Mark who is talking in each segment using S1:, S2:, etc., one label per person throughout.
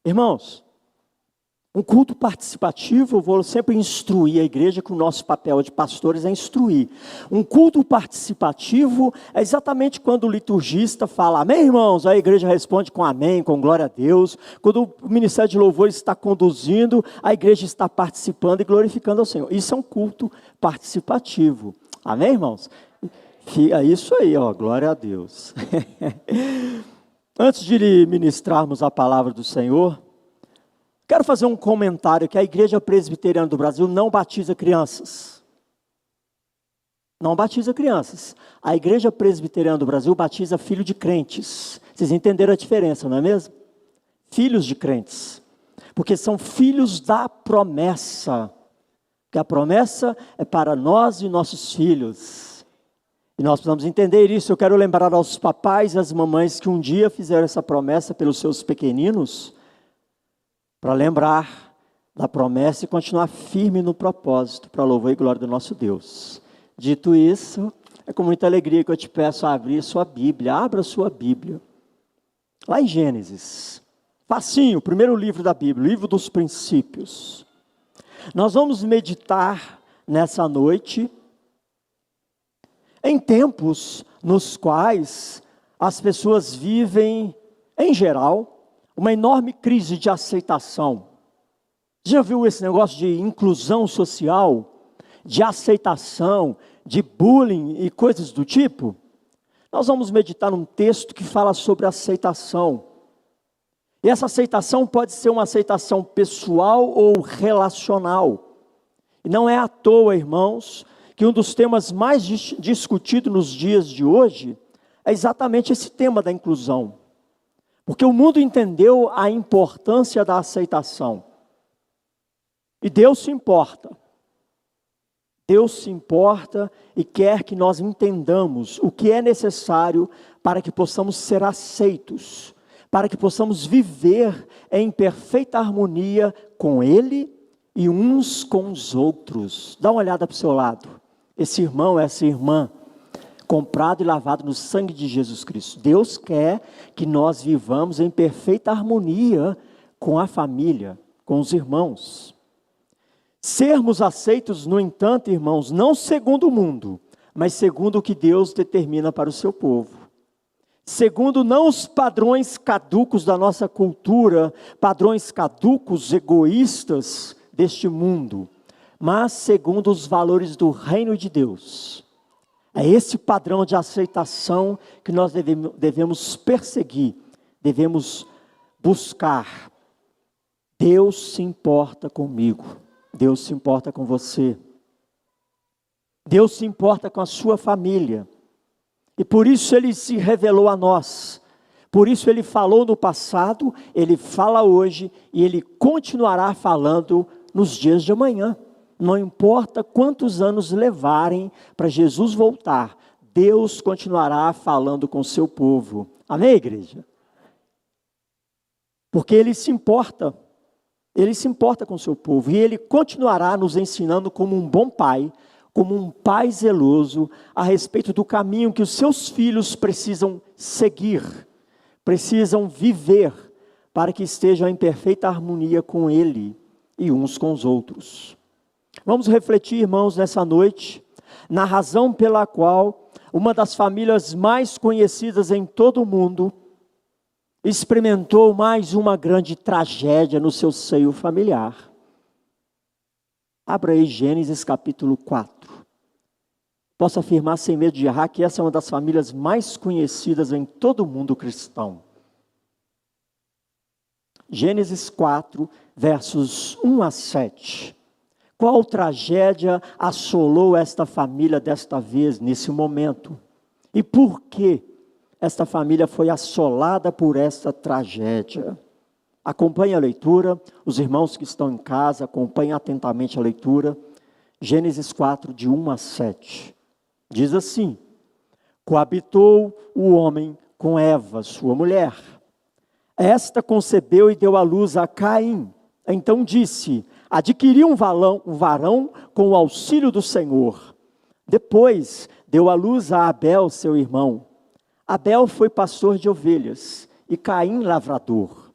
S1: Irmãos, um culto participativo, eu vou sempre instruir a igreja, que o nosso papel de pastores é instruir. Um culto participativo é exatamente quando o liturgista fala amém, irmãos, a igreja responde com amém, com glória a Deus. Quando o ministério de louvor está conduzindo, a igreja está participando e glorificando ao Senhor. Isso é um culto participativo. Amém, irmãos? É isso aí, ó, glória a Deus. Antes de ministrarmos a palavra do Senhor, quero fazer um comentário que a Igreja Presbiteriana do Brasil não batiza crianças. Não batiza crianças. A Igreja Presbiteriana do Brasil batiza filho de crentes. Vocês entenderam a diferença, não é mesmo? Filhos de crentes. Porque são filhos da promessa. Porque a promessa é para nós e nossos filhos. E nós precisamos entender isso. Eu quero lembrar aos papais e às mamães que um dia fizeram essa promessa pelos seus pequeninos, para lembrar da promessa e continuar firme no propósito, para louvor e glória do nosso Deus. Dito isso, é com muita alegria que eu te peço a abrir sua Bíblia. Abra sua Bíblia. Lá em Gênesis. Facinho, o primeiro livro da Bíblia, o livro dos princípios. Nós vamos meditar nessa noite em tempos nos quais as pessoas vivem, em geral, uma enorme crise de aceitação. Já viu esse negócio de inclusão social, de aceitação, de bullying e coisas do tipo? Nós vamos meditar num texto que fala sobre aceitação. E essa aceitação pode ser uma aceitação pessoal ou relacional. E não é à toa, irmãos, que um dos temas mais discutidos nos dias de hoje é exatamente esse tema da inclusão. Porque o mundo entendeu a importância da aceitação. E Deus se importa. Deus se importa e quer que nós entendamos o que é necessário para que possamos ser aceitos, para que possamos viver em perfeita harmonia com Ele e uns com os outros. Dá uma olhada para o seu lado. Esse irmão, essa irmã, comprado e lavado no sangue de Jesus Cristo. Deus quer que nós vivamos em perfeita harmonia com a família, com os irmãos. Sermos aceitos, no entanto, irmãos, não segundo o mundo, mas segundo o que Deus determina para o seu povo. Segundo não os padrões caducos da nossa cultura, padrões caducos, egoístas deste mundo, mas segundo os valores do reino de Deus. É esse padrão de aceitação que nós devemos perseguir, devemos buscar. Deus se importa comigo, Deus se importa com você, Deus se importa com a sua família, e por isso Ele se revelou a nós, por isso Ele falou no passado, Ele fala hoje, e Ele continuará falando nos dias de amanhã. Não importa quantos anos levarem para Jesus voltar, Deus continuará falando com o seu povo. Amém, igreja? Porque Ele se importa com o seu povo, e Ele continuará nos ensinando como um bom pai, como um pai zeloso, a respeito do caminho que os seus filhos precisam seguir, precisam viver, para que estejam em perfeita harmonia com Ele e uns com os outros. Vamos refletir, irmãos, nessa noite, na razão pela qual uma das famílias mais conhecidas em todo o mundo experimentou mais uma grande tragédia no seu seio familiar. Abra aí Gênesis capítulo 4. Posso afirmar sem medo de errar que essa é uma das famílias mais conhecidas em todo o mundo cristão. Gênesis 4, versos 1 a 7. Qual tragédia assolou esta família desta vez, nesse momento? E por que esta família foi assolada por esta tragédia? Acompanhe a leitura, os irmãos que estão em casa, acompanhem atentamente a leitura. Gênesis 4, de 1 a 7. Diz assim: coabitou o homem com Eva, sua mulher. Esta concebeu e deu à luz a Caim. Então disse: adquiri um varão com o auxílio do Senhor. Depois deu à luz a Abel, seu irmão. Abel foi pastor de ovelhas e Caim lavrador.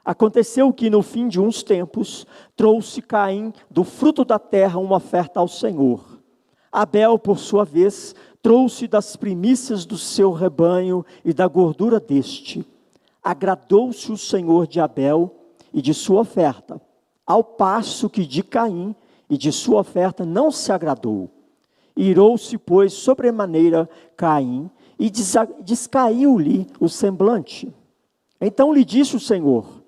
S1: Aconteceu que no fim de uns tempos, trouxe Caim do fruto da terra uma oferta ao Senhor. Abel, por sua vez, trouxe das primícias do seu rebanho e da gordura deste. Agradou-se o Senhor de Abel e de sua oferta, ao passo que de Caim e de sua oferta não se agradou. Irou-se, pois, sobremaneira Caim, e descaiu-lhe o semblante. Então lhe disse o Senhor: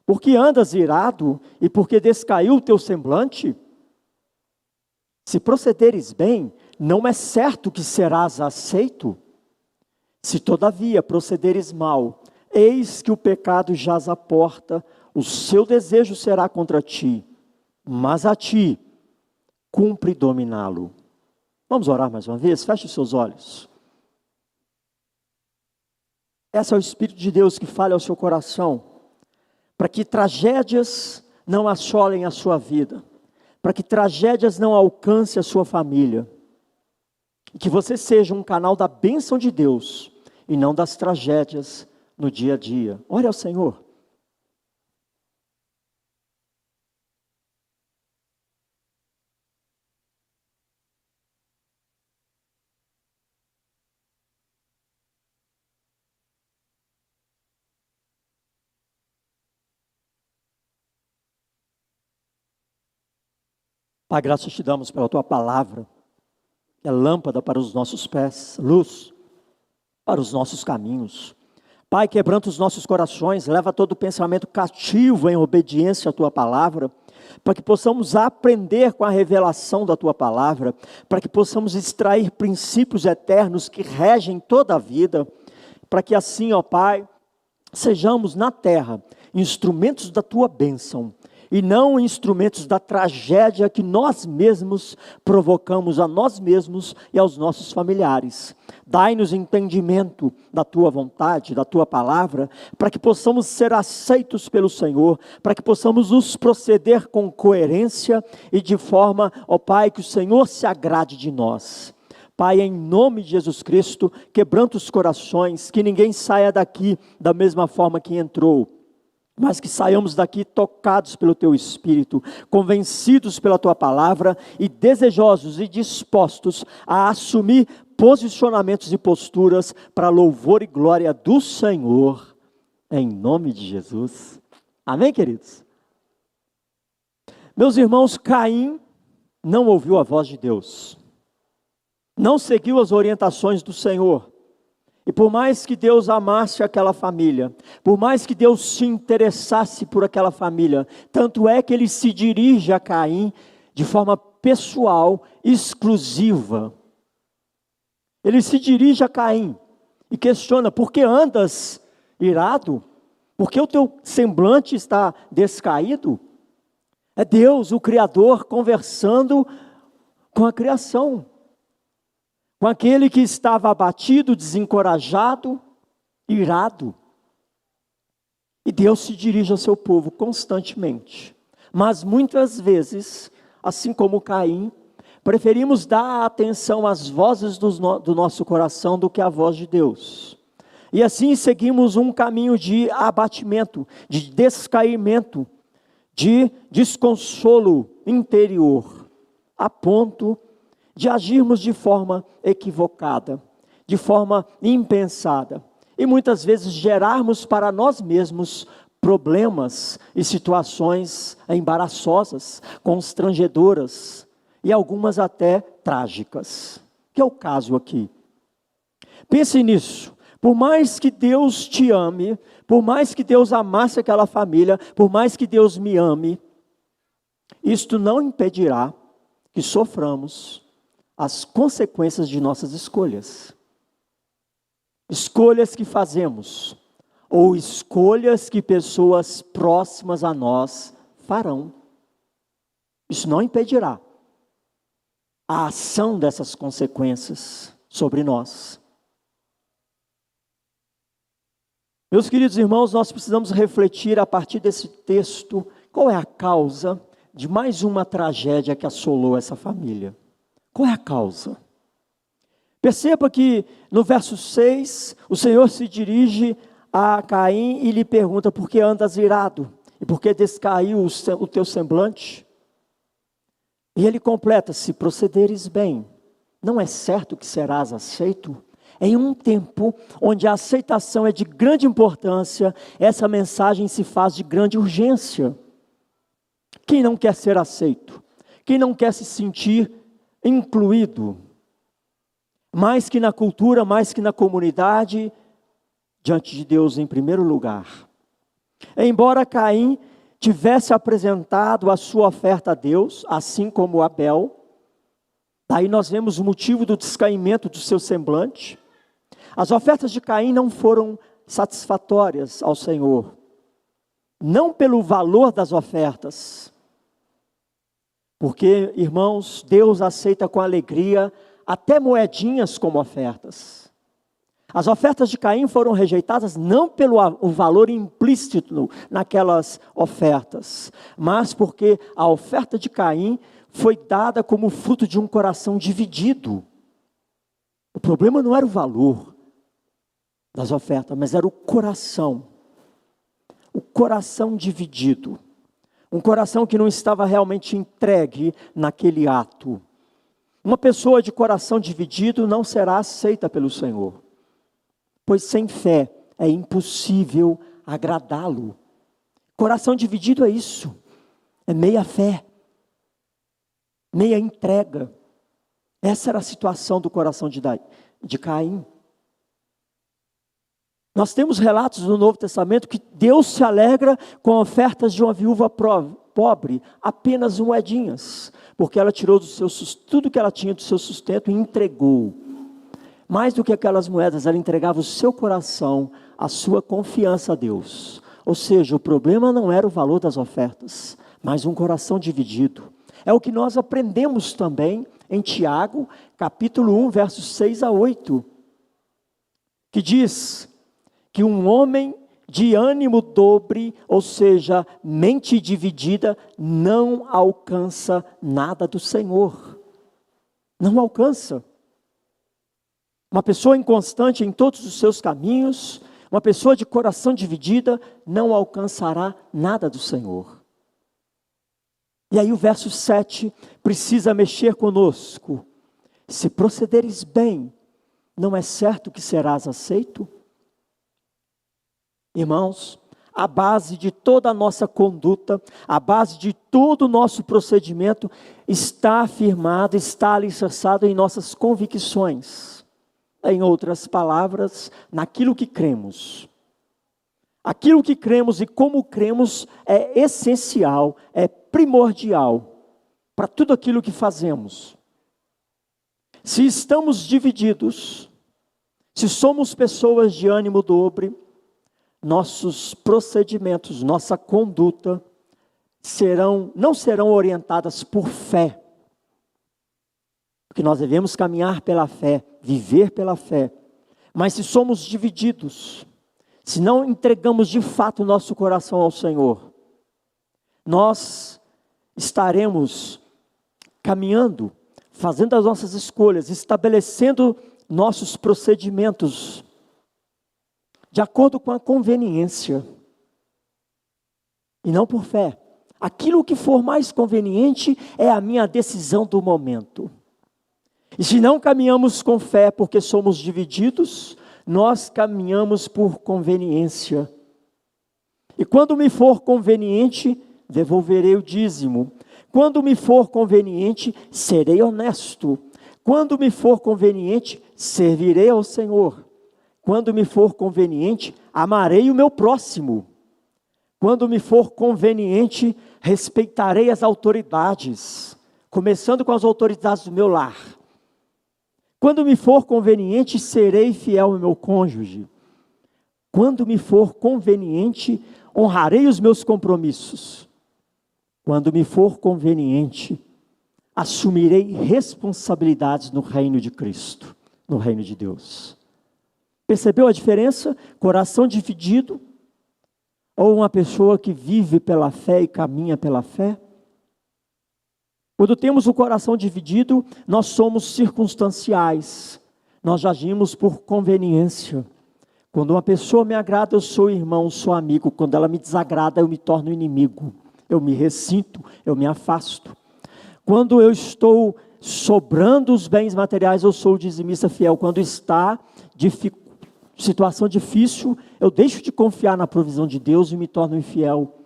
S1: por que andas irado, e por que descaiu o teu semblante? Se procederes bem, não é certo que serás aceito? Se todavia procederes mal, eis que o pecado jaz à porta, o seu desejo será contra ti, mas a ti cumpre dominá-lo. Vamos orar mais uma vez? Feche os seus olhos. Esse é o Espírito de Deus que fala ao seu coração, para que tragédias não assolem a sua vida, para que tragédias não alcancem a sua família, e que você seja um canal da bênção de Deus, e não das tragédias no dia a dia. Ore ao Senhor. Pai, graças te damos pela tua palavra, que é lâmpada para os nossos pés, luz para os nossos caminhos. Pai, quebranta os nossos corações, leva todo pensamento cativo em obediência à tua palavra, para que possamos aprender com a revelação da tua palavra, para que possamos extrair princípios eternos que regem toda a vida, para que assim, ó Pai, sejamos na terra instrumentos da tua bênção, e não instrumentos da tragédia que nós mesmos provocamos a nós mesmos e aos nossos familiares. Dai-nos entendimento da tua vontade, da tua palavra, para que possamos ser aceitos pelo Senhor, para que possamos nos proceder com coerência e de forma, ó Pai, que o Senhor se agrade de nós. Pai, em nome de Jesus Cristo, quebranta os corações, que ninguém saia daqui da mesma forma que entrou, mas que saiamos daqui tocados pelo teu Espírito, convencidos pela tua palavra e desejosos e dispostos a assumir posicionamentos e posturas para louvor e glória do Senhor, em nome de Jesus. Amém, queridos? Meus irmãos, Caim não ouviu a voz de Deus, não seguiu as orientações do Senhor. E por mais que Deus amasse aquela família, por mais que Deus se interessasse por aquela família, tanto é que ele se dirige a Caim de forma pessoal, exclusiva. Ele se dirige a Caim e questiona: por que andas irado? Por que o teu semblante está descaído? É Deus, o Criador, conversando com a criação, com aquele que estava abatido, desencorajado, irado. E Deus se dirige ao seu povo constantemente. Mas muitas vezes, assim como Caim, preferimos dar atenção às vozes do nosso coração do que à voz de Deus. E assim seguimos um caminho de abatimento, de descaimento, de desconsolo interior, a ponto de agirmos de forma equivocada, de forma impensada, e muitas vezes gerarmos para nós mesmos problemas e situações embaraçosas, constrangedoras, e algumas até trágicas, que é o caso aqui. Pense nisso. Por mais que Deus te ame, por mais que Deus amasse aquela família, por mais que Deus me ame, isto não impedirá que soframos as consequências de nossas escolhas. Escolhas que fazemos, ou escolhas que pessoas próximas a nós farão. Isso não impedirá a ação dessas consequências sobre nós. Meus queridos irmãos, nós precisamos refletir a partir desse texto, qual é a causa de mais uma tragédia que assolou essa família. Qual é a causa? Perceba que no verso 6, o Senhor se dirige a Caim e lhe pergunta: por que andas irado? E por que descaiu o teu semblante? E ele completa: se procederes bem, não é certo que serás aceito? Em um tempo onde a aceitação é de grande importância, essa mensagem se faz de grande urgência. Quem não quer ser aceito? Quem não quer se sentir incluído? Mais que na cultura, mais que na comunidade, diante de Deus em primeiro lugar. Embora Caim tivesse apresentado a sua oferta a Deus, assim como Abel, aí nós vemos o motivo do descaimento do seu semblante. As ofertas de Caim não foram satisfatórias ao Senhor, não pelo valor das ofertas, porque, irmãos, Deus aceita com alegria até moedinhas como ofertas. As ofertas de Caim foram rejeitadas não pelo o valor implícito naquelas ofertas, mas porque a oferta de Caim foi dada como fruto de um coração dividido. O problema não era o valor das ofertas, mas era o coração dividido, um coração que não estava realmente entregue naquele ato. Uma pessoa de coração dividido não será aceita pelo Senhor, pois sem fé é impossível agradá-lo. Coração dividido é isso, é meia fé, meia entrega. Essa era a situação do coração de Caim. Nós temos relatos no Novo Testamento que Deus se alegra com ofertas de uma viúva pobre, apenas moedinhas, porque ela tirou tudo que ela tinha do seu sustento e entregou. Mais do que aquelas moedas, ela entregava o seu coração, a sua confiança a Deus. Ou seja, o problema não era o valor das ofertas, mas um coração dividido. É o que nós aprendemos também em Tiago, capítulo 1, versos 6 a 8, que diz que um homem de ânimo dobre, ou seja, mente dividida, não alcança nada do Senhor. Não alcança. Uma pessoa inconstante em todos os seus caminhos, uma pessoa de coração dividida, não alcançará nada do Senhor. E aí o verso 7 precisa mexer conosco. Se procederes bem, não é certo que serás aceito? Irmãos, a base de toda a nossa conduta, a base de todo o nosso procedimento está afirmada, está alicerçado em nossas convicções. Em outras palavras, naquilo que cremos. Aquilo que cremos e como cremos é essencial, é primordial para tudo aquilo que fazemos. Se estamos divididos, se somos pessoas de ânimo dobre, nossos procedimentos, nossa conduta não serão orientadas por fé. Porque nós devemos caminhar pela fé, viver pela fé. Mas se somos divididos, se não entregamos de fato o nosso coração ao Senhor, nós estaremos caminhando, fazendo as nossas escolhas, estabelecendo nossos procedimentos de acordo com a conveniência, e não por fé. Aquilo que for mais conveniente é a minha decisão do momento. E se não caminhamos com fé porque somos divididos, nós caminhamos por conveniência. E quando me for conveniente, devolverei o dízimo. Quando me for conveniente, serei honesto. Quando me for conveniente, servirei ao Senhor. Quando me for conveniente, amarei o meu próximo. Quando me for conveniente, respeitarei as autoridades, começando com as autoridades do meu lar. Quando me for conveniente, serei fiel ao meu cônjuge. Quando me for conveniente, honrarei os meus compromissos. Quando me for conveniente, assumirei responsabilidades no reino de Cristo, no reino de Deus. Percebeu a diferença? Coração dividido ou uma pessoa que vive pela fé e caminha pela fé? Quando temos o coração dividido, nós somos circunstanciais, nós agimos por conveniência. Quando uma pessoa me agrada, eu sou irmão, sou amigo. Quando ela me desagrada, eu me torno inimigo. Eu me ressinto, eu me afasto. Quando eu estou sobrando os bens materiais, eu sou o dizimista fiel. Quando está situação difícil, eu deixo de confiar na provisão de Deus e me torno infiel.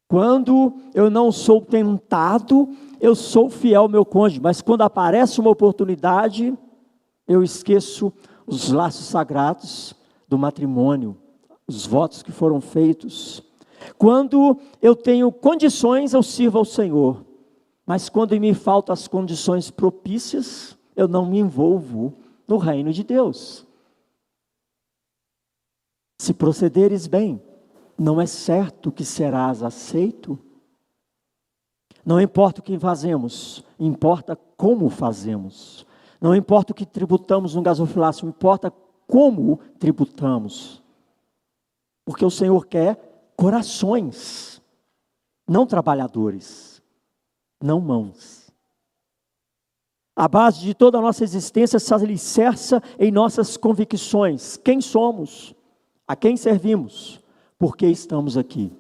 S1: Quando eu não sou tentado, eu sou fiel ao meu cônjuge. Mas quando aparece uma oportunidade, eu esqueço os laços sagrados do matrimônio, os votos que foram feitos. Quando eu tenho condições, eu sirvo ao Senhor. Mas quando me faltam as condições propícias, eu não me envolvo no reino de Deus. Se procederes bem, não é certo que serás aceito. Não importa o que fazemos, importa como fazemos. Não importa o que tributamos no gasofilácio, importa como tributamos. Porque o Senhor quer corações, não trabalhadores, não mãos. A base de toda a nossa existência se alicerça em nossas convicções. Quem somos? A quem servimos? Por que estamos aqui?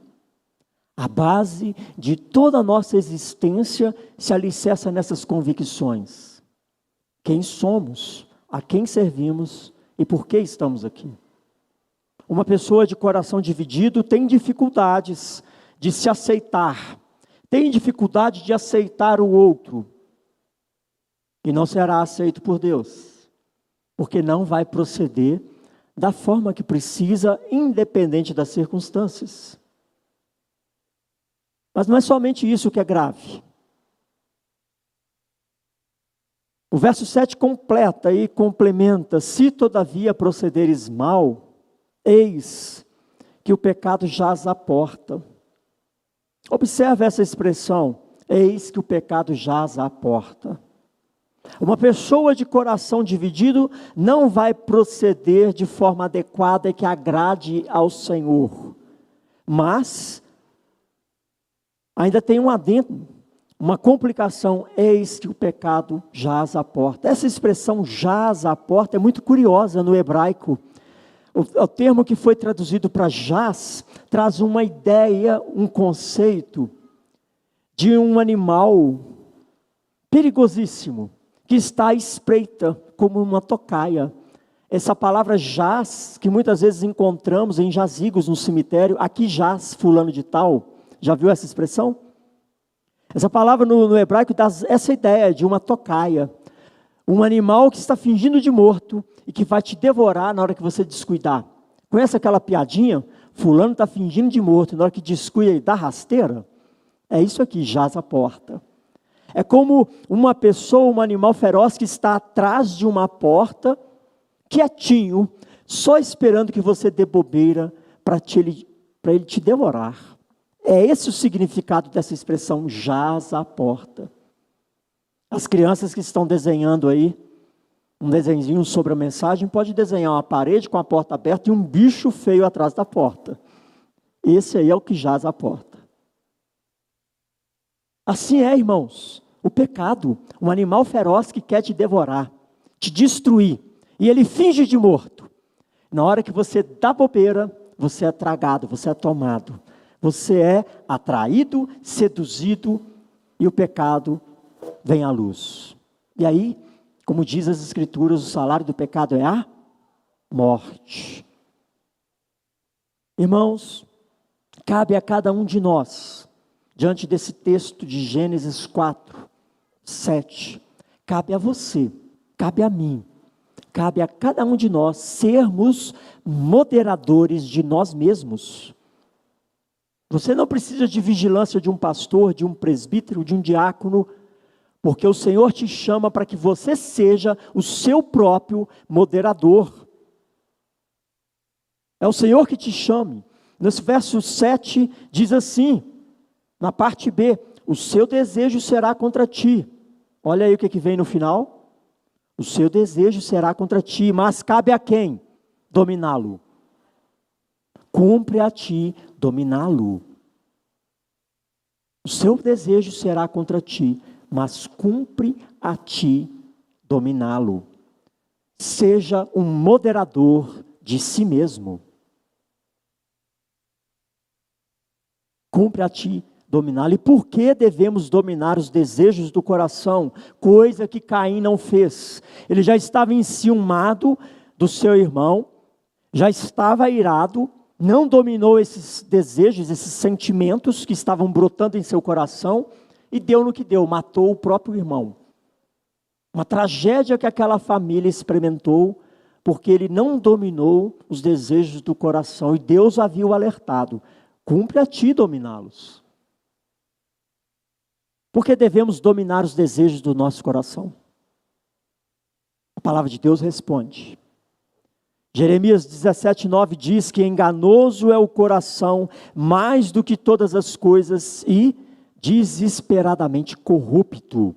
S1: A base de toda a nossa existência se alicerça nessas convicções. Quem somos, a quem servimos e por que estamos aqui. Uma pessoa de coração dividido tem dificuldades de se aceitar, tem dificuldade de aceitar o outro, e não será aceito por Deus, porque não vai proceder da forma que precisa, independente das circunstâncias. Mas não é somente isso que é grave. O verso 7 completa e complementa: se todavia procederes mal, eis que o pecado jaz à porta. Observe essa expressão, eis que o pecado jaz à porta. Uma pessoa de coração dividido não vai proceder de forma adequada e que agrade ao Senhor. Mas ainda tem um adendo, uma complicação: eis que o pecado jaz à porta. Essa expressão jaz à porta é muito curiosa no hebraico. O termo que foi traduzido para jaz traz uma ideia, um conceito de um animal perigosíssimo, que está à espreita como uma tocaia. Essa palavra jaz, que muitas vezes encontramos em jazigos no cemitério, aqui jaz fulano de tal. Já viu essa expressão? Essa palavra no hebraico dá essa ideia de uma tocaia, um animal que está fingindo de morto e que vai te devorar na hora que você descuidar. Conhece aquela piadinha? Fulano está fingindo de morto, na hora que descuida e dá rasteira? É isso aqui, jaz à porta. É como uma pessoa, um animal feroz que está atrás de uma porta, quietinho, só esperando que você dê bobeira para ele te devorar. É esse o significado dessa expressão, jaz à porta. As crianças que estão desenhando aí, um desenho sobre a mensagem, pode desenhar uma parede com a porta aberta e um bicho feio atrás da porta. Esse aí é o que jaz à porta. Assim é, irmãos, o pecado, um animal feroz que quer te devorar, te destruir, e ele finge de morto. Na hora que você dá bobeira, você é tragado, você é tomado. Você é atraído, seduzido, e o pecado vem à luz. E aí, como diz as Escrituras, o salário do pecado é a morte. Irmãos, cabe a cada um de nós, diante desse texto de Gênesis 4, 7, cabe a você, cabe a mim, cabe a cada um de nós sermos moderadores de nós mesmos. Você não precisa de vigilância de um pastor, de um presbítero, de um diácono, porque o Senhor te chama para que você seja o seu próprio moderador. É o Senhor que te chame. Nesse verso 7 diz assim, na parte B: o seu desejo será contra ti. Olha aí o que vem no final. O seu desejo será contra ti, mas cabe a quem? Dominá-lo. Cumpre a ti dominá-lo. O seu desejo será contra ti, mas cumpre a ti dominá-lo. seja um moderador de si mesmo. Cumpre a ti dominá-lo. E por que devemos dominar os desejos do coração? Coisa que Caim não fez. Ele já estava enciumado do seu irmão, já estava irado, não dominou esses desejos, esses sentimentos que estavam brotando em seu coração, e deu no que deu, matou o próprio irmão. Uma tragédia que aquela família experimentou, porque ele não dominou os desejos do coração, e Deus havia o alertado: cumpre a ti dominá-los. Porque devemos dominar os desejos do nosso coração? A palavra de Deus responde. Jeremias 17:9 diz que enganoso é o coração mais do que todas as coisas e desesperadamente corrupto.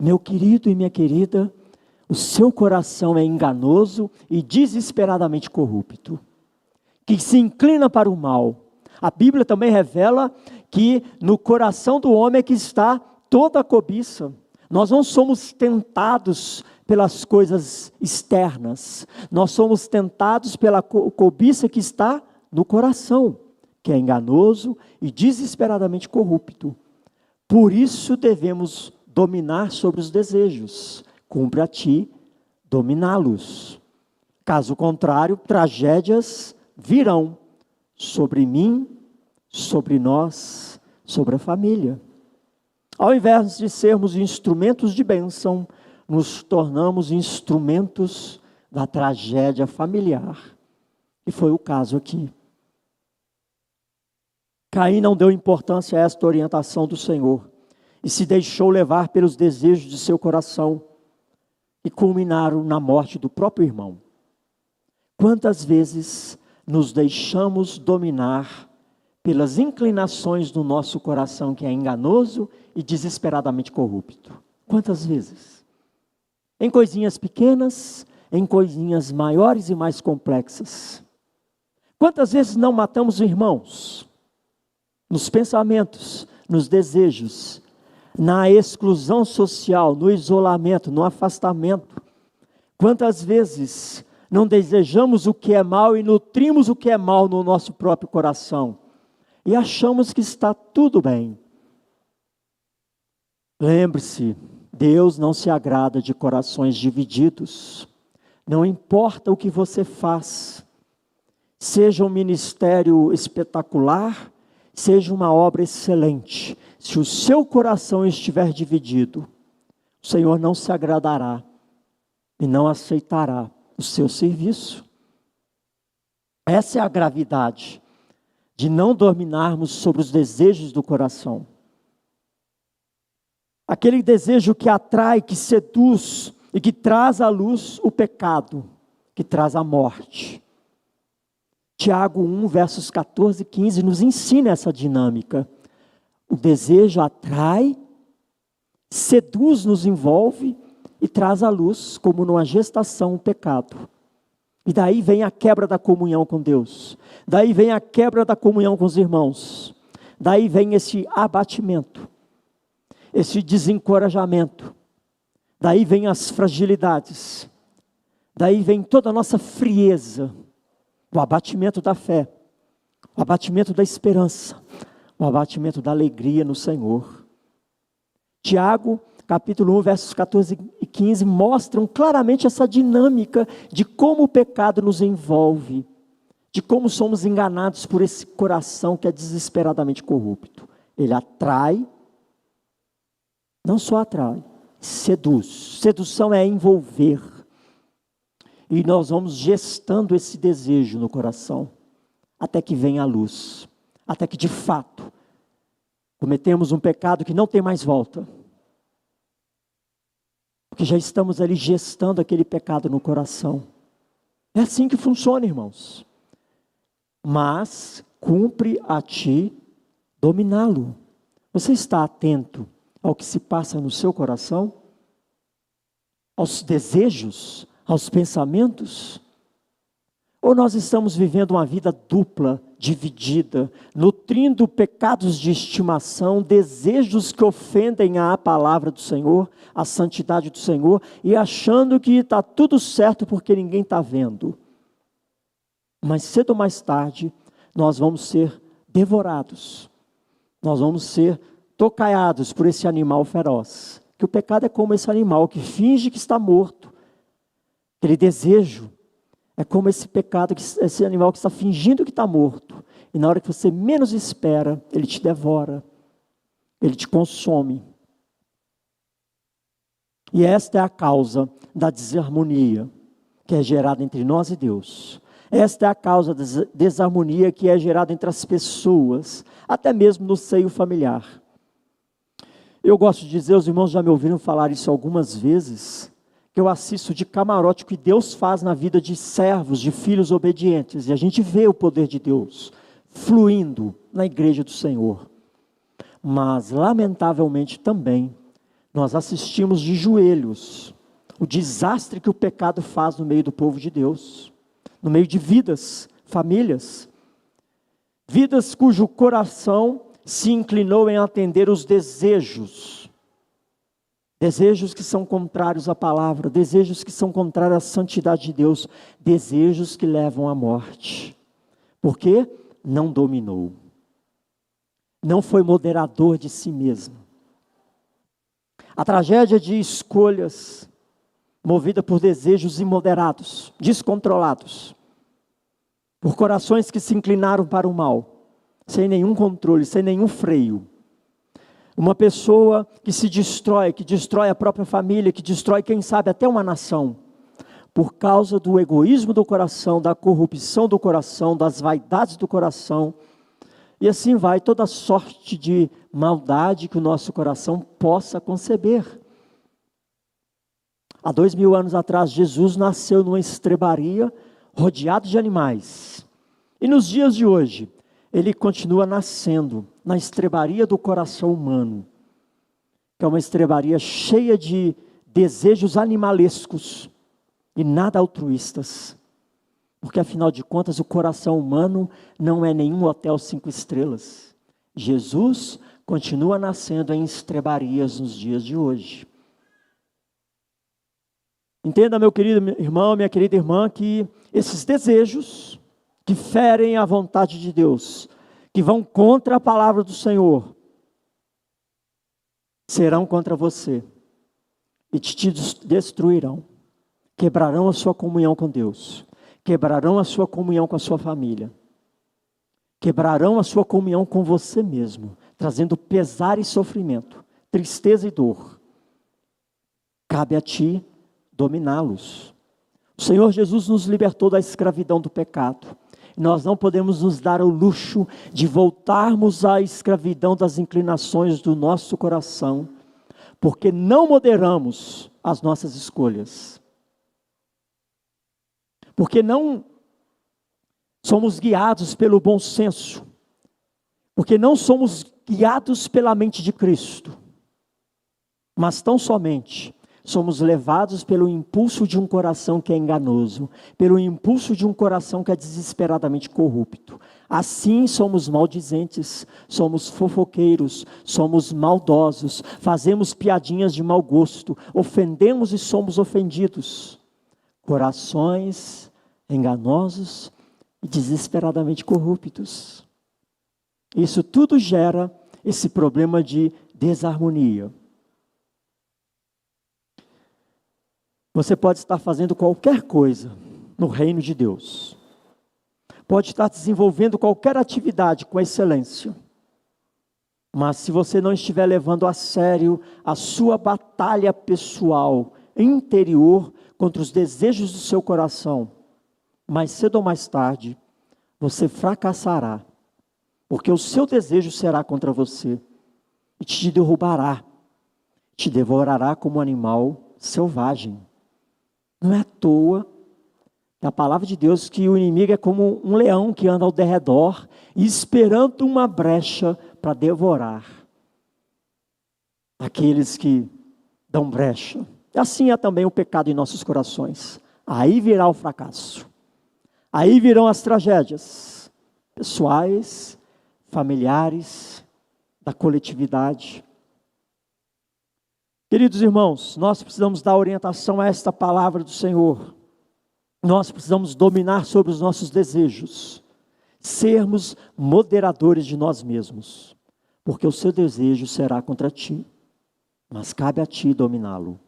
S1: Meu querido e minha querida, o seu coração é enganoso e desesperadamente corrupto, que se inclina para o mal. A Bíblia também revela que no coração do homem é que está toda a cobiça. Nós não somos tentados pelas coisas externas, nós somos tentados pela cobiça que está no coração, que é enganoso e desesperadamente corrupto. Por isso devemos dominar sobre os desejos. Cumpre a ti dominá-los. Caso contrário, tragédias virão sobre mim, sobre nós, sobre a família. Ao invés de sermos instrumentos de bênção, nos tornamos instrumentos da tragédia familiar. E foi o caso aqui. Caim não deu importância a esta orientação do Senhor e se deixou levar pelos desejos de seu coração e culminaram na morte do próprio irmão. Quantas vezes nos deixamos dominar pelas inclinações do nosso coração, que é enganoso e desesperadamente corrupto? Quantas vezes? Em coisinhas pequenas, em coisinhas maiores e mais complexas. Quantas vezes não matamos irmãos? Nos pensamentos, nos desejos, na exclusão social, no isolamento, no afastamento. Quantas vezes não desejamos o que é mal e nutrimos o que é mal no nosso próprio coração e achamos que está tudo bem? Lembre-se, Deus não se agrada de corações divididos. Não importa o que você faz, seja um ministério espetacular, seja uma obra excelente, se o seu coração estiver dividido, o Senhor não se agradará e não aceitará o seu serviço. Essa é a gravidade de não dominarmos sobre os desejos do coração. Aquele desejo que atrai, que seduz e que traz à luz o pecado, que traz a morte. Tiago 1, versos 14 e 15 nos ensina essa dinâmica. O desejo atrai, seduz, nos envolve e traz à luz, como numa gestação, o pecado. E daí vem a quebra da comunhão com Deus. Daí vem a quebra da comunhão com os irmãos. Daí vem esse abatimento, esse desencorajamento. Daí vem as fragilidades. Daí vem toda a nossa frieza. O abatimento da fé, o abatimento da esperança, o abatimento da alegria no Senhor. Tiago, capítulo 1, versos 14 e 15, mostram claramente essa dinâmica de como o pecado nos envolve, de como somos enganados por esse coração que é desesperadamente corrupto. Ele atrai, não só atrai, seduz. Sedução é envolver. E nós vamos gestando esse desejo no coração, até que venha a luz, até que de fato, cometemos um pecado que não tem mais volta. Porque já estamos ali gestando aquele pecado no coração. É assim que funciona, irmãos. Mas cumpre a ti dominá-lo. Você está atento ao que se passa no seu coração? Aos desejos? Aos pensamentos? Ou nós estamos vivendo uma vida dupla, dividida, nutrindo pecados de estimação, desejos que ofendem a palavra do Senhor, a santidade do Senhor, e achando que está tudo certo porque ninguém está vendo. Mas cedo ou mais tarde, nós vamos ser devorados, nós vamos ser tocaiados por esse animal feroz. Que o pecado é como esse animal que finge que está morto, aquele desejo. É como esse pecado, esse animal que está fingindo que está morto. E na hora que você menos espera, ele te devora. Ele te consome. E esta é a causa da desarmonia que é gerada entre nós e Deus. Esta é a causa da desarmonia que é gerada entre as pessoas, até mesmo no seio familiar. Eu gosto de dizer, os irmãos já me ouviram falar isso algumas vezes, que eu assisto de camarote o que Deus faz na vida de servos, de filhos obedientes, e a gente vê o poder de Deus fluindo na igreja do Senhor. Mas, lamentavelmente também, nós assistimos de joelhos o desastre que o pecado faz no meio do povo de Deus, no meio de vidas, famílias, vidas cujo coração se inclinou em atender os desejos que são contrários à palavra, desejos que são contrários à santidade de Deus, desejos que levam à morte. Por quê? Não dominou. Não foi moderador de si mesmo. A tragédia de escolhas movida por desejos imoderados, descontrolados, por corações que se inclinaram para o mal, sem nenhum controle, sem nenhum freio. Uma pessoa que se destrói, que destrói a própria família, que destrói, quem sabe, até uma nação, por causa do egoísmo do coração, da corrupção do coração, das vaidades do coração, e assim vai toda sorte de maldade que o nosso coração possa conceber. Há 2000 anos atrás, Jesus nasceu numa estrebaria, rodeado de animais. E nos dias de hoje, ele continua nascendo na estrebaria do coração humano, que é uma estrebaria cheia de desejos animalescos e nada altruístas. Porque afinal de contas o coração humano não é nenhum hotel 5 estrelas. Jesus continua nascendo em estrebarias nos dias de hoje. Entenda, meu querido irmão, minha querida irmã, que esses desejos que ferem a vontade de Deus, que vão contra a palavra do Senhor, serão contra você e te destruirão, quebrarão a sua comunhão com Deus, quebrarão a sua comunhão com a sua família, quebrarão a sua comunhão com você mesmo, trazendo pesar e sofrimento, tristeza e dor. Cabe a ti dominá-los. O Senhor Jesus nos libertou da escravidão do pecado. Nós não podemos nos dar o luxo de voltarmos à escravidão das inclinações do nosso coração, porque não moderamos as nossas escolhas. Porque não somos guiados pelo bom senso, porque não somos guiados pela mente de Cristo, mas tão somente somos levados pelo impulso de um coração que é enganoso, pelo impulso de um coração que é desesperadamente corrupto. Assim somos maldizentes, somos fofoqueiros, somos maldosos, fazemos piadinhas de mau gosto, ofendemos e somos ofendidos. Corações enganosos e desesperadamente corruptos. Isso tudo gera esse problema de desarmonia. Você pode estar fazendo qualquer coisa no reino de Deus. Pode estar desenvolvendo qualquer atividade com excelência. Mas se você não estiver levando a sério a sua batalha pessoal, interior, contra os desejos do seu coração, mais cedo ou mais tarde, você fracassará. Porque o seu desejo será contra você. E te derrubará. Te devorará como um animal selvagem. Não é à toa, é a palavra de Deus que o inimigo é como um leão que anda ao derredor, esperando uma brecha para devorar aqueles que dão brecha. Assim é também o pecado em nossos corações. Aí virá o fracasso. Aí virão as tragédias pessoais, familiares, da coletividade. Queridos irmãos, nós precisamos dar orientação a esta palavra do Senhor. Nós precisamos dominar sobre os nossos desejos, sermos moderadores de nós mesmos, porque o seu desejo será contra ti, mas cabe a ti dominá-lo.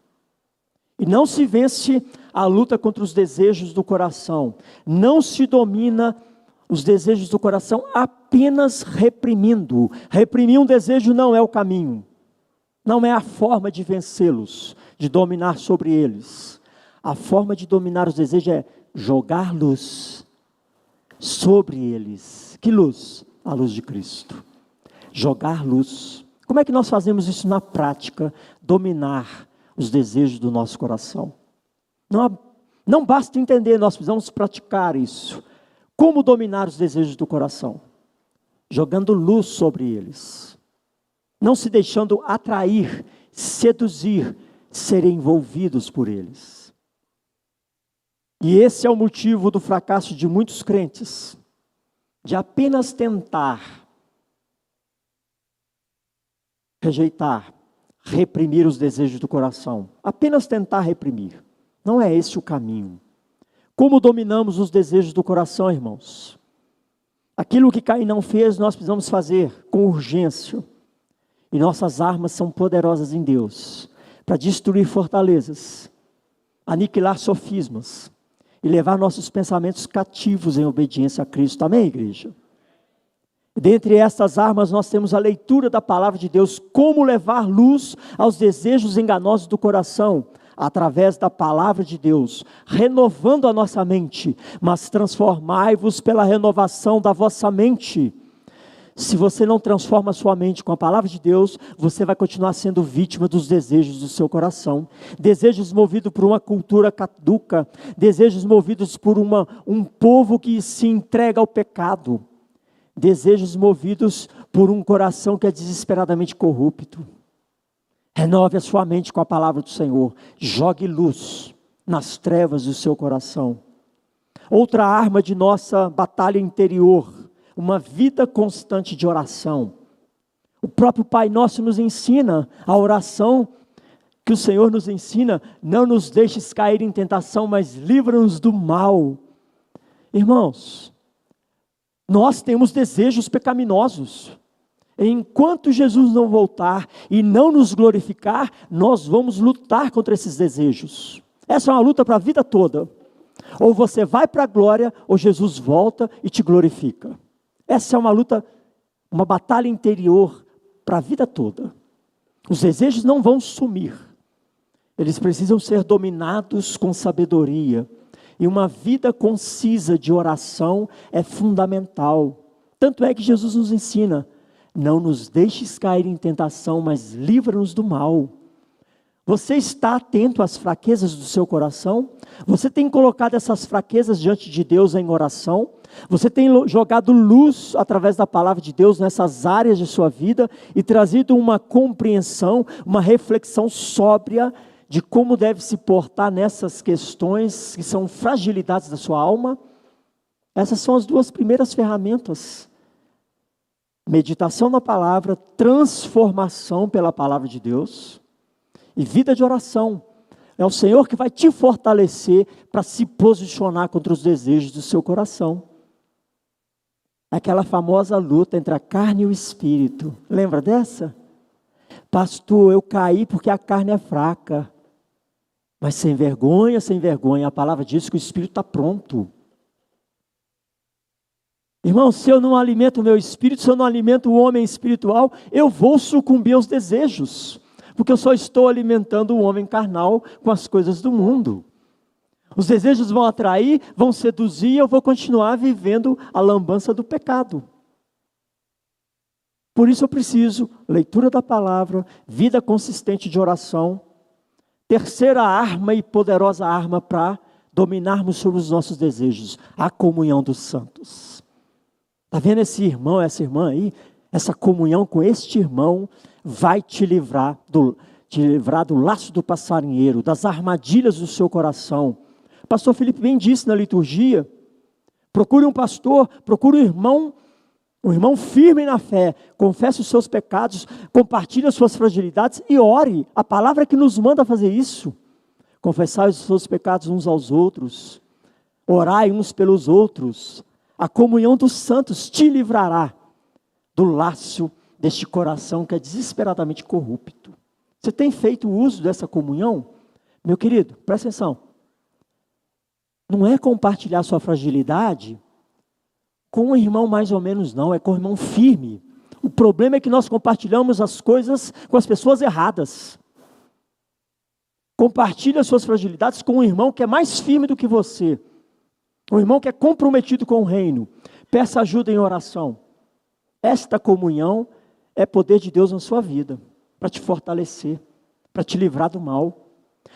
S1: E não se vence a luta contra os desejos do coração, não se domina os desejos do coração apenas reprimindo. Reprimir um desejo não é o caminho, não é a forma de vencê-los, de dominar sobre eles. A forma de dominar os desejos é jogar luz sobre eles. Que luz? A luz de Cristo. Jogar luz. Como é que nós fazemos isso na prática? Dominar os desejos do nosso coração. Não basta entender, nós precisamos praticar isso. Como dominar os desejos do coração? Jogando luz sobre eles. Não se deixando atrair, seduzir, serem envolvidos por eles. E esse é o motivo do fracasso de muitos crentes, de apenas tentar rejeitar, reprimir os desejos do coração. Apenas tentar reprimir. Não é esse o caminho. Como dominamos os desejos do coração, irmãos? Aquilo que Caim não fez, nós precisamos fazer com urgência. E nossas armas são poderosas em Deus para destruir fortalezas, aniquilar sofismas e levar nossos pensamentos cativos em obediência a Cristo. Amém, igreja? Dentre essas armas nós temos a leitura da palavra de Deus, como levar luz aos desejos enganosos do coração, através da palavra de Deus, renovando a nossa mente, mas transformai-vos pela renovação da vossa mente. Se você não transforma a sua mente com a palavra de Deus, você vai continuar sendo vítima dos desejos do seu coração. Desejos movidos por uma cultura caduca, desejos movidos por um povo que se entrega ao pecado, desejos movidos por um coração que é desesperadamente corrupto. Renove a sua mente com a palavra do Senhor, jogue luz nas trevas do seu coração. Outra arma de nossa batalha interior, uma vida constante de oração. O próprio Pai Nosso nos ensina a oração que o Senhor nos ensina: não nos deixes cair em tentação, mas livra-nos do mal. Irmãos, nós temos desejos pecaminosos. Enquanto Jesus não voltar e não nos glorificar, nós vamos lutar contra esses desejos. Essa é uma luta para a vida toda. Ou você vai para a glória, ou Jesus volta e te glorifica. Essa é uma luta, uma batalha interior para a vida toda. Os desejos não vão sumir. Eles precisam ser dominados com sabedoria. E uma vida concisa de oração é fundamental. Tanto é que Jesus nos ensina: não nos deixes cair em tentação, mas livra-nos do mal. Você está atento às fraquezas do seu coração? Você tem colocado essas fraquezas diante de Deus em oração? Você tem jogado luz através da palavra de Deus nessas áreas de sua vida e trazido uma compreensão, uma reflexão sóbria de como deve se portar nessas questões que são fragilidades da sua alma? Essas são as duas primeiras ferramentas. Meditação na palavra, transformação pela palavra de Deus e vida de oração. É o Senhor que vai te fortalecer para se posicionar contra os desejos do seu coração. Aquela famosa luta entre a carne e o espírito. Lembra dessa? Pastor, eu caí porque a carne é fraca. Mas sem vergonha, a palavra diz que o espírito está pronto. Irmão, se eu não alimento o meu espírito, se eu não alimento o homem espiritual, eu vou sucumbir aos desejos. Porque eu só estou alimentando o homem carnal com as coisas do mundo. Os desejos vão atrair, vão seduzir, e eu vou continuar vivendo a lambança do pecado. Por isso eu preciso leitura da palavra, vida consistente de oração. Terceira arma e poderosa arma para dominarmos sobre os nossos desejos: a comunhão dos santos. Está vendo esse irmão, essa irmã aí? Essa comunhão com este irmão vai te livrar do laço do passarinheiro, das armadilhas do seu coração. O pastor Felipe bem disse na liturgia: Procure um pastor, procure um irmão firme na fé, confesse os seus pecados, compartilhe as suas fragilidades e ore. A palavra que nos manda fazer isso. Confessai os seus pecados uns aos outros, orai uns pelos outros. A comunhão dos santos te livrará do laço deste coração que é desesperadamente corrupto. Você tem feito uso dessa comunhão? Meu querido, presta atenção. Não é compartilhar sua fragilidade com um irmão mais ou menos não, é com um irmão firme. O problema é que nós compartilhamos as coisas com as pessoas erradas. Compartilhe as suas fragilidades com um irmão que é mais firme do que você. Um irmão que é comprometido com o reino. Peça ajuda em oração. Esta comunhão é poder de Deus na sua vida, para te fortalecer, para te livrar do mal.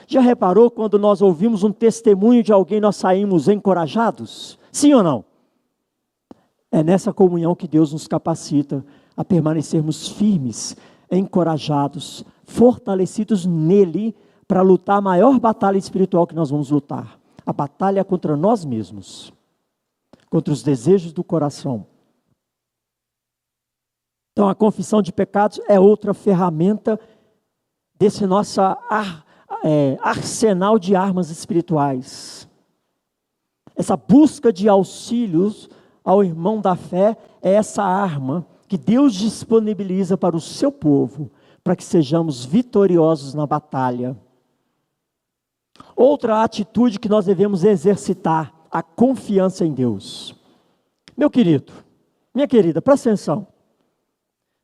S1: Já reparou quando nós ouvimos um testemunho de alguém, nós saímos encorajados? Sim ou não? É nessa comunhão que Deus nos capacita a permanecermos firmes, encorajados, fortalecidos nele, para lutar a maior batalha espiritual que nós vamos lutar. A batalha contra nós mesmos, contra os desejos do coração. Então a confissão de pecados é outra ferramenta desse nosso arsenal de armas espirituais. Essa busca de auxílios ao irmão da fé é essa arma que Deus disponibiliza para o seu povo, para que sejamos vitoriosos na batalha. Outra atitude que nós devemos exercitar, a confiança em Deus. Meu querido, minha querida, presta atenção.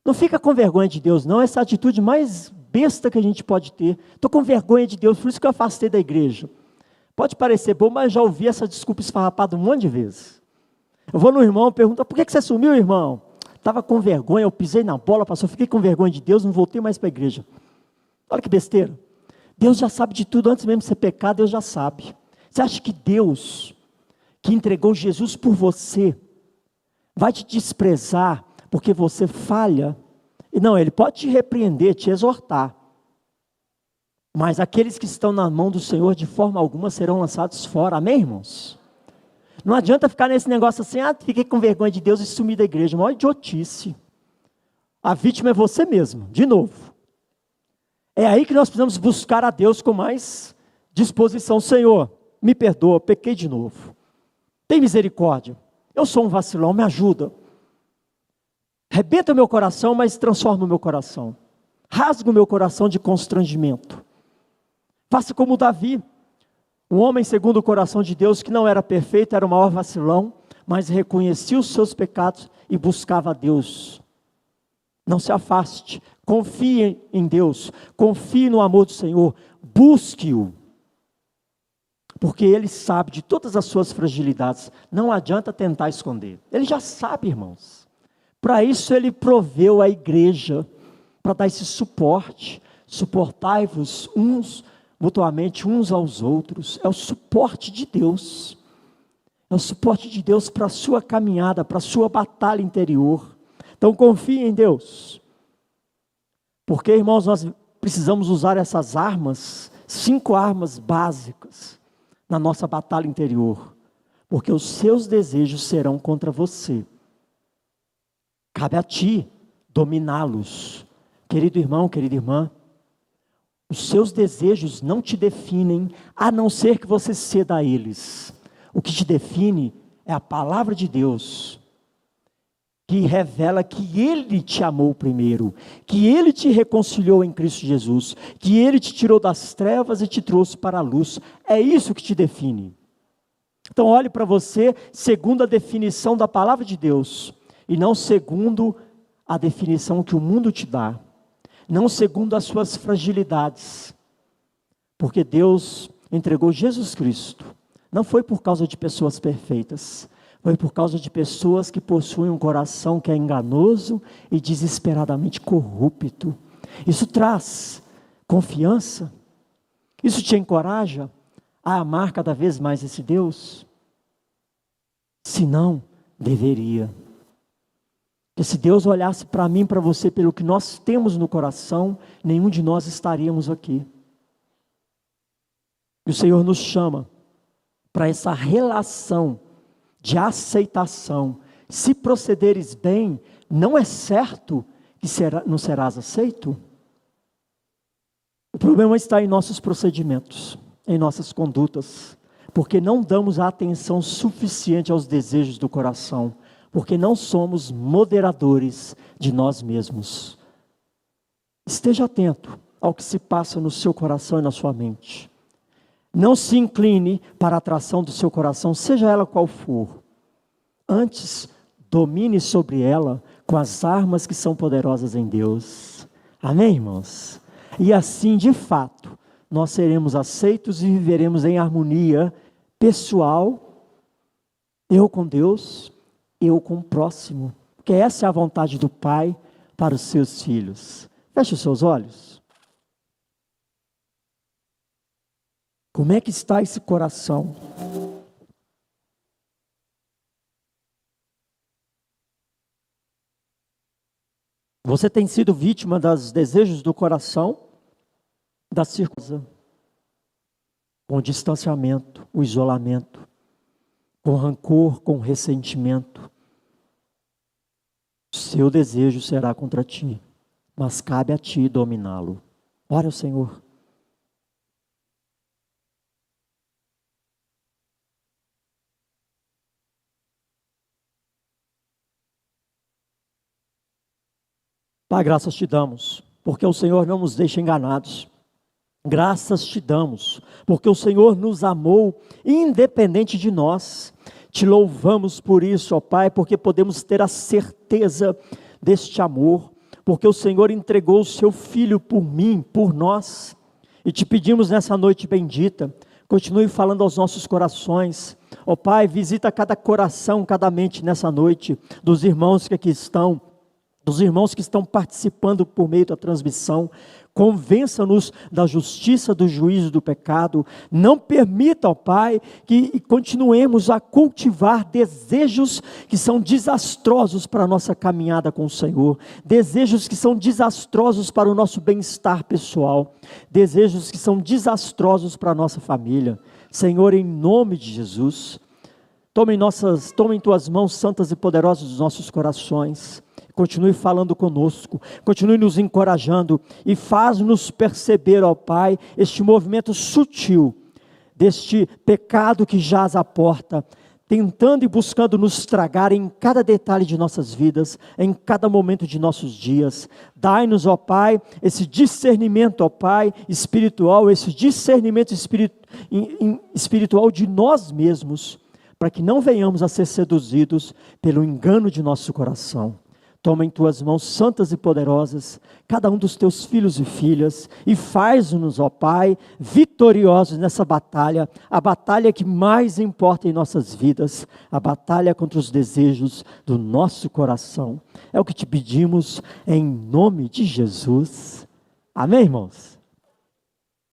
S1: Não fica com vergonha de Deus não, essa atitude mais besta que a gente pode ter. Estou com vergonha de Deus, por isso que eu afastei da igreja. Pode parecer bom, mas já ouvi essa desculpa esfarrapada um monte de vezes. Eu vou no irmão, pergunto, por que você sumiu, irmão? Estava com vergonha, eu pisei na bola, pastor, fiquei com vergonha de Deus, não voltei mais para a igreja. Olha que besteira. Deus já sabe de tudo, antes mesmo de você pecar, Deus já sabe. Você acha que Deus, que entregou Jesus por você, vai te desprezar porque você falha? E não, Ele pode te repreender, te exortar. Mas aqueles que estão na mão do Senhor, de forma alguma, serão lançados fora. Amém, irmãos? Não adianta ficar nesse negócio assim, fiquei com vergonha de Deus e sumi da igreja. Maior idiotice. A vítima é você mesmo, de novo. É aí que nós precisamos buscar a Deus com mais disposição. Senhor, me perdoa, pequei de novo. Tem misericórdia. Eu sou um vacilão, me ajuda. Rebenta o meu coração, mas transforma o meu coração. Rasga o meu coração de constrangimento. Faça como Davi, um homem segundo o coração de Deus, que não era perfeito, era o maior vacilão, mas reconhecia os seus pecados e buscava a Deus. Não se afaste, confie em Deus, confie no amor do Senhor, busque-o, porque Ele sabe de todas as suas fragilidades, não adianta tentar esconder, Ele já sabe, irmãos. Para isso Ele proveu a igreja, para dar esse suporte, suportai-vos mutuamente uns aos outros, é o suporte de Deus, é o suporte de Deus para a sua caminhada, para a sua batalha interior. Então confie em Deus, porque, irmãos, nós precisamos usar essas armas, 5 armas básicas, na nossa batalha interior, porque os seus desejos serão contra você, cabe a ti dominá-los. Querido irmão, querida irmã, os seus desejos não te definem, a não ser que você ceda a eles. O que te define é a palavra de Deus, que revela que Ele te amou primeiro, que Ele te reconciliou em Cristo Jesus, que Ele te tirou das trevas e te trouxe para a luz. É isso que te define. Então olhe para você segundo a definição da palavra de Deus, e não segundo a definição que o mundo te dá, não segundo as suas fragilidades, porque Deus entregou Jesus Cristo, não foi por causa de pessoas perfeitas, foi por causa de pessoas que possuem um coração que é enganoso e desesperadamente corrupto. Isso traz confiança, isso te encoraja a amar cada vez mais esse Deus? Se não, deveria. Porque se Deus olhasse para mim, para você, pelo que nós temos no coração, nenhum de nós estaríamos aqui. E o Senhor nos chama para essa relação de aceitação. Se procederes bem, não é certo que não serás aceito? O problema está em nossos procedimentos, em nossas condutas, porque não damos a atenção suficiente aos desejos do coração, porque não somos moderadores de nós mesmos. Esteja atento ao que se passa no seu coração e na sua mente. Não se incline para a atração do seu coração, seja ela qual for. Antes, domine sobre ela com as armas que são poderosas em Deus. Amém, irmãos? E assim, de fato, nós seremos aceitos e viveremos em harmonia pessoal, eu com Deus, eu com o próximo. Porque essa é a vontade do Pai para os seus filhos. Feche os seus olhos. Como é que está esse coração? Você tem sido vítima dos desejos do coração, da circunstância, com o distanciamento, o isolamento, com rancor, com ressentimento. Seu desejo será contra ti, mas cabe a ti dominá-lo. Ora ao Senhor. Pai, graças te damos, porque o Senhor não nos deixa enganados. Graças te damos, porque o Senhor nos amou, independente de nós. Te louvamos por isso, ó Pai, porque podemos ter a certeza deste amor, porque o Senhor entregou o seu Filho por mim, por nós. E te pedimos nessa noite bendita, continue falando aos nossos corações. Ó Pai, visita cada coração, cada mente nessa noite, dos irmãos que aqui estão, dos irmãos que estão participando por meio da transmissão. Convença-nos da justiça, do juízo, do pecado. Não permita, ó Pai, que continuemos a cultivar desejos que são desastrosos para a nossa caminhada com o Senhor, desejos que são desastrosos para o nosso bem-estar pessoal, desejos que são desastrosos para a nossa família. Senhor, em nome de Jesus, tome em tuas mãos santas e poderosas os nossos corações. Continue falando conosco, continue nos encorajando e faz-nos perceber, ó Pai, este movimento sutil, deste pecado que jaz à porta, tentando e buscando nos tragar em cada detalhe de nossas vidas, em cada momento de nossos dias. Dai-nos, ó Pai, esse discernimento, ó Pai, espiritual, esse discernimento espiritual de nós mesmos, para que não venhamos a ser seduzidos pelo engano de nosso coração. Toma em tuas mãos santas e poderosas cada um dos teus filhos e filhas e faz-nos, ó Pai, vitoriosos nessa batalha, a batalha que mais importa em nossas vidas, a batalha contra os desejos do nosso coração. É o que te pedimos em nome de Jesus. Amém, irmãos?